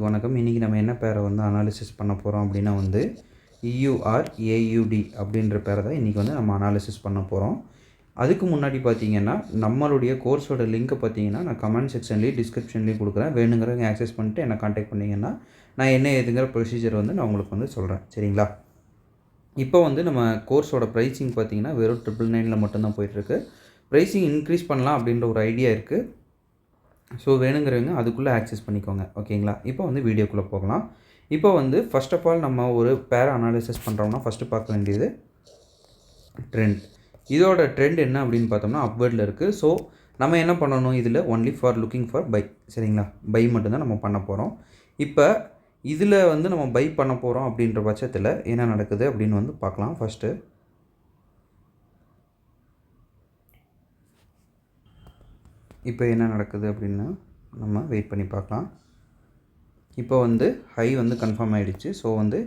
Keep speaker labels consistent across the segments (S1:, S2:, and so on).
S1: வணக்கம். இன்றைக்கி நம்ம என்ன பேரை வந்து அனாலிசிஸ் பண்ண போகிறோம் அப்படின்னா வந்து EURAUD அப்படின்ற பேரை தான் இன்றைக்கி வந்து நம்ம அனாலிசிஸ் பண்ண போகிறோம். அதுக்கு முன்னாடி பார்த்தீங்கன்னா நம்மளுடைய கோர்ஸோட லிங்க்கை பார்த்தீங்கன்னா நான் கமெண்ட் செக்ஷன்லேயும் டிஸ்கிரிப்ஷன்லேயும் கொடுக்குறேன். வேணுங்கிறவங்க ஆக்சஸ் பண்ணிட்டு என்னை காண்டாக்ட் பண்ணிங்கன்னா நான் என்ன ஏதுங்கிற ப்ரொசீஜர் வந்து நான் உங்களுக்கு வந்து சொல்கிறேன். சரிங்களா? இப்போ வந்து நம்ம கோர்ஸோட ப்ரைஸிங் பார்த்தீங்கன்னா வெறும் 999 மட்டும்தான் போயிட்டுருக்கு. ப்ரைஸிங் இன்க்ரீஸ் பண்ணலாம் அப்படின்ற ஒரு ஐடியா இருக்குது. ஸோ வேணுங்கிறவங்க அதுக்குள்ளே ஆக்சஸ் பண்ணிக்கோங்க. ஓகேங்களா? இப்போ வந்து வீடியோக்குள்ளே போகலாம். இப்போ வந்து ஃபர்ஸ்ட் ஆஃப் ஆல் நம்ம ஒரு பேரை அனாலிசிஸ் பண்ணுறோம்னா ஃபஸ்ட்டு பார்க்க வேண்டியது ட்ரெண்ட். இதோட ட்ரெண்ட் என்ன அப்படின்னு பார்த்தோம்னா அப்வர்டில் இருக்குது. ஸோ நம்ம என்ன பண்ணணும், இதில் ஒன்லி ஃபார் லுக்கிங் ஃபார் பை. சரிங்களா? பை மட்டும்தான் நம்ம பண்ண போகிறோம். இப்போ இதில் வந்து நம்ம பை பண்ண போகிறோம் அப்படின்ற பட்சத்தில் என்ன நடக்குது அப்படின்னு வந்து பார்க்கலாம். ஃபஸ்ட்டு இப்போ என்ன நடக்குது அப்படின்னு நம்ம வெயிட் பண்ணி பார்க்கலாம். இப்போ வந்து ஹை வந்து கன்ஃபார்ம் ஆகிடுச்சு. ஸோ வந்து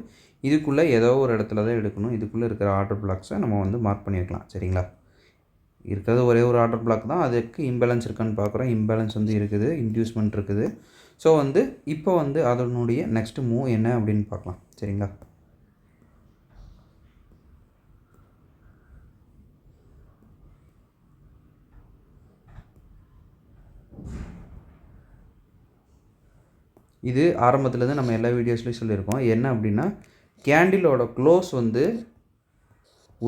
S1: இதுக்குள்ளே ஏதோ ஒரு இடத்துல தான் எடுக்கணும். இதுக்குள்ளே இருக்கிற ஆர்டர் பிளாக்ஸை நம்ம வந்து மார்க் பண்ணியிருக்கலாம். சரிங்களா? இருக்கிறது ஒரே ஒரு ஆர்டர் பிளாக் தான். அதுக்கு இம்பேலன்ஸ் இருக்கான்னு பார்க்குறோம். இம்பேலன்ஸ் வந்து இருக்குது, இன்டியூஸ்மெண்ட் இருக்குது. ஸோ வந்து இப்போ வந்து அதனுடைய நெக்ஸ்ட்டு மூவ் என்ன அப்படின்னு பார்க்கலாம். சரிங்களா? இது ஆரம்பத்துலேருந்து நம்ம எல்லா வீடியோஸ்லையும் சொல்லியிருக்கோம். என்ன அப்படின்னா கேண்டிலோட க்ளோஸ் வந்து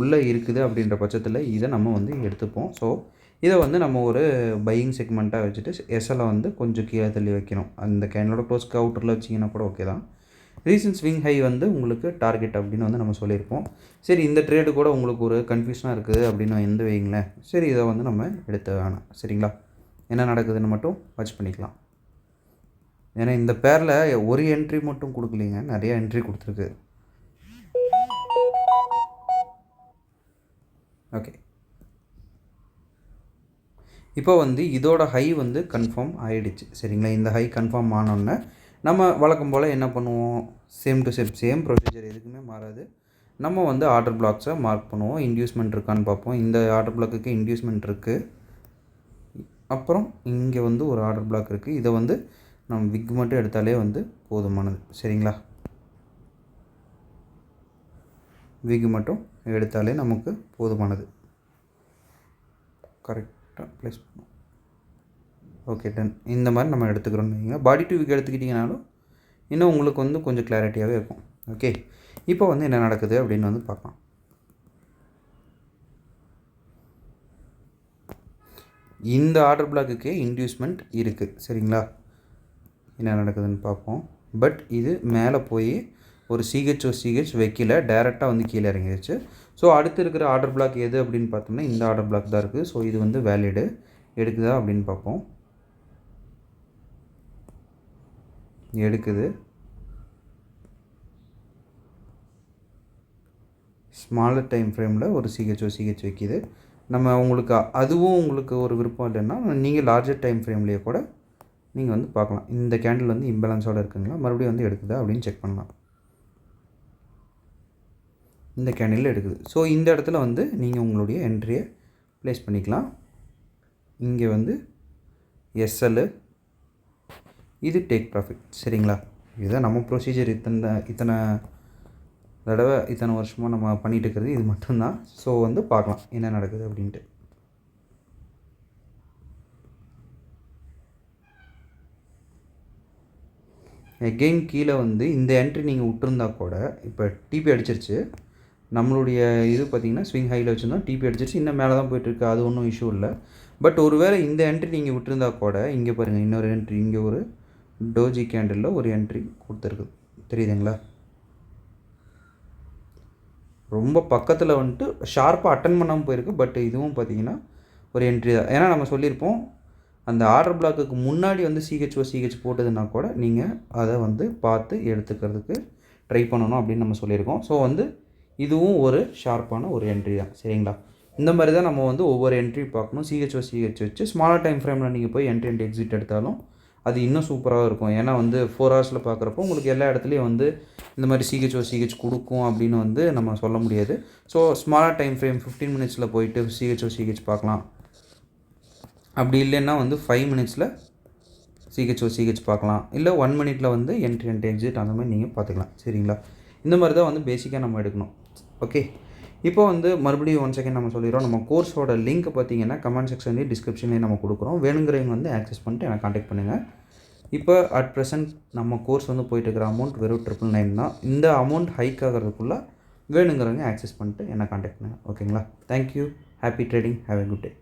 S1: உள்ளே இருக்குது அப்படின்ற பட்சத்தில் இதை நம்ம வந்து எடுத்துப்போம். ஸோ இதை வந்து நம்ம ஒரு பையிங் செக்மெண்ட்டாக வச்சுட்டு எஸ்எல்லை வந்து கொஞ்சம் கீழே தள்ளி வைக்கணும். அந்த கேண்டிலோட க்ளோஸ்க்கு அவுட்டரில் வச்சிங்கன்னா கூட ஓகே தான். ரீசன்ட் ஸ்விங் ஹை வந்து உங்களுக்கு டார்கெட் அப்படின்னு வந்து நம்ம சொல்லியிருப்போம். சரி, இந்த ட்ரேடு கூட உங்களுக்கு ஒரு கன்ஃபியூஷனாக இருக்குது அப்படின்னு எந்த வைங்களேன். சரி, இதை வந்து நம்ம எடுத்து வேணாம். சரிங்களா? என்ன நடக்குதுன்னு மட்டும் வாட்ச் பண்ணிக்கலாம். ஏன்னா இந்த பேரில் ஒரு என்ட்ரி மட்டும் கொடுக்கலிங்க, நிறைய என்ட்ரி கொடுத்துருக்கு. ஓகே, இப்போ வந்து இதோட ஹை வந்து கன்ஃபார்ம் ஆகிடுச்சு. சரிங்களா? இந்த ஹை கன்ஃபார்ம் ஆனோடனே நம்ம வழக்கம் போல் என்ன பண்ணுவோம், சேம் டு சேம் ப்ரொசீஜர் எதுக்குமே மாறாது. நம்ம வந்து ஆர்டர் பிளாக்ஸை மார்க் பண்ணுவோம். இன்டியூஸ்மெண்ட் இருக்கான்னு பார்ப்போம். இந்த ஆர்டர் பிளாக்குக்கு இன்டியூஸ்மெண்ட் இருக்குது. அப்புறம் இங்கே வந்து ஒரு ஆர்டர் பிளாக் இருக்குது. இதை வந்து நம்ம விக் மட்டும் எடுத்தாலே வந்து போதுமானது. சரிங்களா? விக் மட்டும் எடுத்தாலே நமக்கு போதுமானது. கரெக்டாக ப்ளேஸ் பண்ணும். Okay, done. இந்த மாதிரி நம்ம எடுத்துக்கிறோம்னு வைங்க. பாடி டு விக் எடுத்துக்கிட்டிங்கனாலும் இன்னும் உங்களுக்கு வந்து கொஞ்சம் கிளாரிட்டியாகவே இருக்கும். ஓகே, இப்போ வந்து என்ன நடக்குது அப்படின்னு வந்து பார்க்கலாம். இந்த ஆர்டர் பிளாக்குக்கே இன்டியூஸ்மெண்ட் இருக்குது. சரிங்களா? என்ன நடக்குதுன்னு பார்ப்போம். பட் இது மேலே போய் ஒரு சிஹெச் வைக்கல, டைரெக்டாக வந்து கீழே இறங்கிடுச்சு. ஸோ அடுத்து இருக்கிற ஆர்டர் பிளாக் எது அப்படின்னு பார்த்தோம்னா இந்த ஆர்டர் பிளாக் தான் இருக்குது. ஸோ இது வந்து வேலிடு எடுக்குதா அப்படின்னு பார்ப்போம். எடுக்குது. ஸ்மாலர் டைம் ஃப்ரேமில் ஒரு சிஹெச் வைக்கிது. நம்ம உங்களுக்கு அதுவும் உங்களுக்கு ஒரு விருப்பம் இல்லைன்னா நீங்கள் லார்ஜர் டைம் ஃப்ரேம்லேயே கூட நீங்கள் வந்து பார்க்கலாம். இந்த கேண்டில் வந்து இம்பேலன்ஸோடு இருக்குங்களா, மறுபடியும் வந்து எடுக்குதா அப்படின்னு செக் பண்ணலாம். இந்த கேண்டில் எடுக்குது. ஸோ இந்த இடத்துல வந்து நீங்கள் உங்களுடைய என்ட்ரியை ப்ளேஸ் பண்ணிக்கலாம். இங்கே வந்து எஸ்எல், இது டேக் ப்ராஃபிட். சரிங்களா? இதுதான் நம்ம ப்ரொசீஜர். இத்தனை தடவை இத்தனை வருஷமாக நம்ம பண்ணிகிட்டு இருக்கிறது இது மட்டும்தான். ஸோ வந்து பார்க்கலாம் என்ன நடக்குது அப்படின்ட்டு. எகெயின் கீழே வந்து இந்த என்ட்ரி நீங்கள் விட்டுருந்தா கூட இப்போ டிபி அடிச்சிருச்சு. நம்மளுடைய இது பார்த்திங்கன்னா ஸ்விங் ஹையில் வச்சுருந்தோம், டிபி அடிச்சிருச்சு. இன்னும் மேலே தான் போய்ட்டுருக்கு. அது ஒன்றும் இஷ்யூ இல்லை. பட் ஒருவேளை இந்த என்ட்ரி நீங்கள் விட்டுருந்தா கூட இங்கே பாருங்கள், இன்னொரு என்ட்ரி, இங்கே ஒரு டோஜி கேண்டிலில் ஒரு என்ட்ரி கொடுத்துருக்கு. தெரியுதுங்களா? ரொம்ப பக்கத்தில் வந்துட்டு ஷார்ப்பாக அட்டன் பண்ணாமல் போயிருக்கு. பட் இதுவும் பார்த்திங்கன்னா ஒரு என்ட்ரி தான். ஏன்னா நம்ம சொல்லியிருப்போம், அந்த ஆர்டர் பிளாக்குக்கு முன்னாடி வந்து சிஹெச் போட்டதுன்னா கூட நீங்கள் அதை வந்து பார்த்து எடுத்துக்கிறதுக்கு ட்ரை பண்ணணும் அப்படின்னு நம்ம சொல்லியிருக்கோம். ஸோ வந்து இதுவும் ஒரு ஷார்ப்பான ஒரு என்ட்ரி தான். சரிங்களா? இந்த மாதிரி தான் நம்ம வந்து ஒவ்வொரு என்ட்ரி பார்க்கணும். சிஹெச் வச்சு ஸ்மாலர் டைம் ஃப்ரேமில் நீங்கள் போய் என்ட்ரி அண்ட் எக்ஸிட் எடுத்தாலும் அது இன்னும் சூப்பராக இருக்கும். ஏன்னா வந்து 4 ஹவர்ஸில் பார்க்குறப்போ உங்களுக்கு எல்லா இடத்துலையும் வந்து இந்த மாதிரி சிஹெச் கொடுக்கும் அப்படின்னு வந்து நம்ம சொல்ல முடியாது. ஸோ ஸ்மாலர் டைம் ஃப்ரேம் 15 மினிட்ஸில் போயிட்டு சிஹெச் பார்க்கலாம். அப்படி இல்லைன்னா வந்து 5 மினிட்ஸில் சிஹெச் பார்க்கலாம். இல்லை 1 மினிட்ல வந்து என்ட்ரி அண்ட் எக்ஸிட் அந்த மாதிரி நீங்கள் பார்த்துக்கலாம். சரிங்களா? இந்த மாதிரி தான் வந்து பேசிக்காக நம்ம எடுக்கணும். ஓகே. இப்போ வந்து மறுபடியும் ஒன் செகண்ட் நம்ம சொல்லிடுறோம். நம்ம கோர்ஸோட லிங்க் பார்த்தீங்கன்னா கமெண்ட் செக்ஷன்லேயும் டிஸ்கிரிப்ஷன்லேயும் நம்ம கொடுக்குறோம். வேணுங்கிறவங்க வந்து ஆக்சஸ் பண்ணிட்டு எனக்கு காண்டாக்ட் பண்ணுங்கள். இப்போ அட் ப்ரெசென்ட் நம்ம கோர்ஸ் வந்து போயிட்டு இருக்கிற அமௌண்ட் வெறும் 999 தான். இந்த அமௌண்ட் ஹைக் ஆகிறதுக்குள்ளே வேணுங்கிறவங்க ஆக்சஸ் பண்ணிட்டு என்னை காண்டாக்ட் பண்ணுங்கள். ஓகேங்களா? Thank you. Happy trading. Have a good day.